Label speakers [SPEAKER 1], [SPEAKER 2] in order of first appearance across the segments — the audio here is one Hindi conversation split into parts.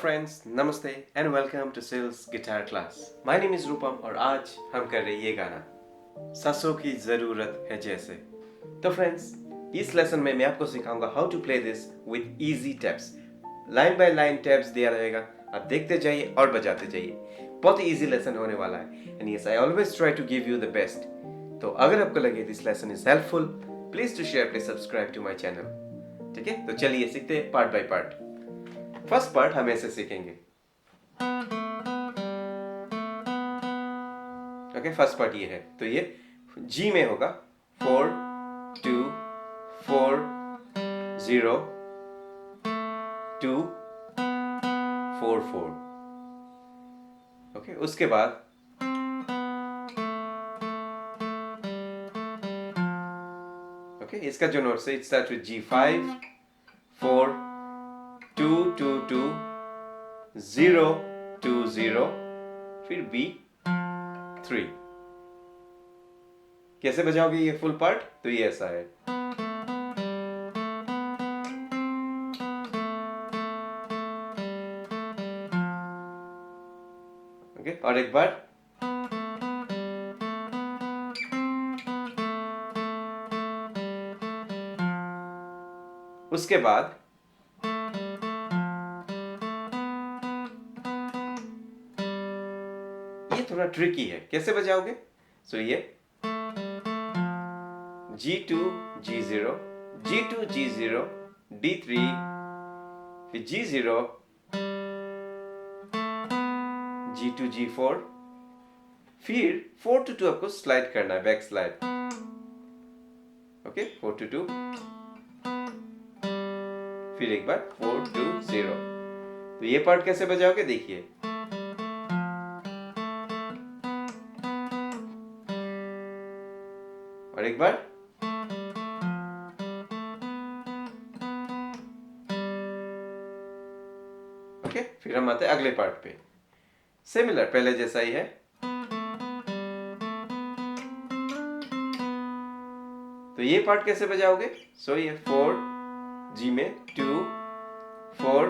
[SPEAKER 1] फ्रेंड्स, नमस्ते and welcome to sales guitar class. My name is Rupam और आज हम कर रहे हैं ये गाना सांसों की जरूरत है जैसे। तो फ्रेंड्स, इस लेसन में मैं आपको सिखाऊंगा how to play this with easy tabs. Line by line tabs दिया रहेगा, आप देखते जाइए और बजाते जाइए। बहुत ही इजी लेसन होने वाला है and yes I always try to give you the best. तो अगर आपको लगे this lesson is helpful, please to share, please subscribe to my channel. ठीक है, तो चलिए सीखते हैं part by part. First part हम ऐसे सीखेंगे। ओके, फर्स्ट पार्ट ये है, तो ये जी में होगा 4 2 4 0 2 4 4। ओके, उसके बाद ओके इसका जो नोट्स है, इट स्टार्ट विद G5 4 2 2 2 0 2 0, फिर B3। कैसे बजाओगे ये फुल पार्ट? तो ये ऐसा है। ओके, और एक बार उसके बाद ये थोड़ा ट्रिकी है, कैसे बजाओगे? सो ये G2 G0 G2 G0 D3, फिर G0 G2 G4, फिर 4 to 2 आपको स्लाइड करना है, बैक स्लाइड। ओके, 4 to 2, फिर एक बार 4 to 0। तो ये पार्ट कैसे बजाओगे देखिए। और एक बार ओके, फिर हम आते हैं अगले पार्ट पे। सिमिलर, पहले जैसा ही है। तो ये पार्ट कैसे बजाओगे? सो ये 4 G में 2 4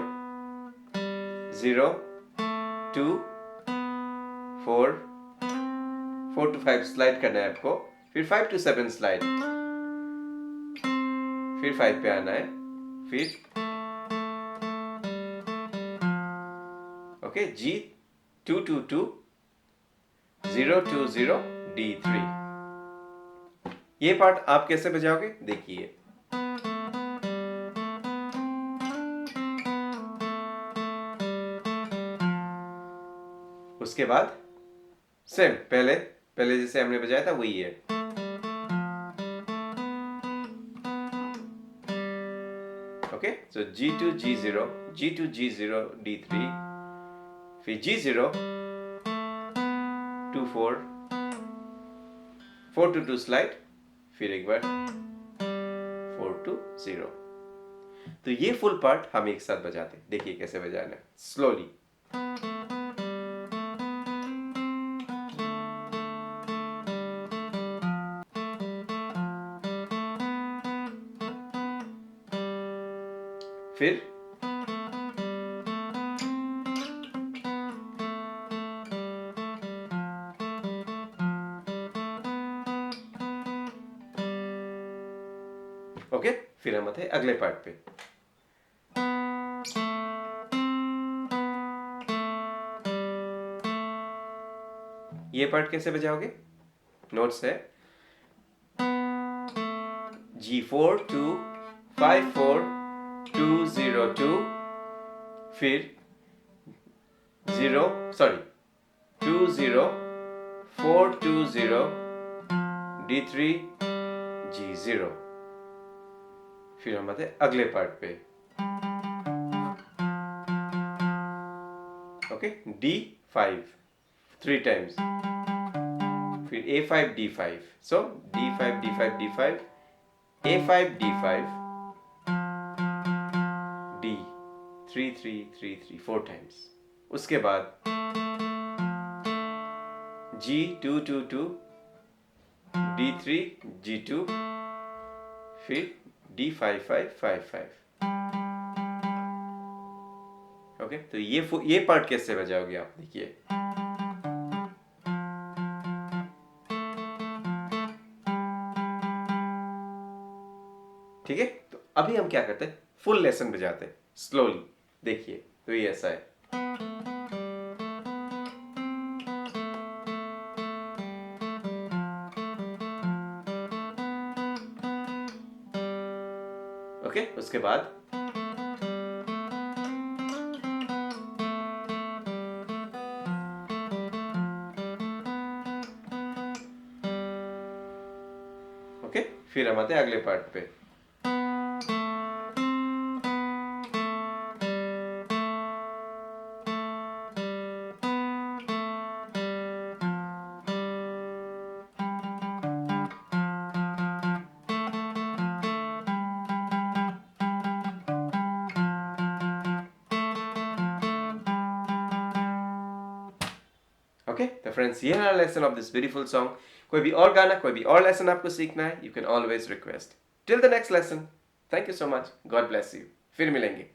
[SPEAKER 1] 0 2 4 4 to 5 स्लाइड करना है आपको, फिर 5 to 7 स्लाइड, फिर 5 पे आना है, फिर ओके G 2 2 2 0 2 0 D3। ये पार्ट आप कैसे बजाओगे देखिए। उसके बाद सेम पहले जैसे हमने बजाया था वही है। ओके, सो G2 G0 G2 G0 D3, फिर G0 2 4 4 to 2 स्लाइड, फिर एक बार 4 to 0। तो ये फुल पार्ट हम एक साथ बजाते हैं, देखिए कैसे बजाना है स्लोली। फिर ओके, फिर हम आते हैं अगले पार्ट पे। ये पार्ट कैसे बजाओगे? नोट्स है G4 2 5 4 2 0 2, फिर 2 0 4 2 0 D3 G0। फिर हम आते हैं अगले पार्ट पे। ओके, D5 3 टाइम्स, फिर A5 D5, सो D5 D5 D5 A5 D5 D 3 3 3 3 4 times. उसके बाद G2 2 2 D3 G2, फिर D5 5 5 5। ओके, तो ये पार्ट कैसे बजाओगे आप, देखिए। ठीक है, तो अभी हम क्या करते हैं, फुल लेसन बजाते हैं स्लोली। देखिए, तो ये ऐसा है। ओके, उसके बाद ओके, फिर हम आते हैं अगले पार्ट पे। ओके, तो फ्रेंड्स, ये है lesson of this beautiful song. कोई भी और गाना, कोई भी और लेसन आपको सीखना है, you can always request. Till the next lesson, thank you so much, God bless you. फिर मिलेंगे।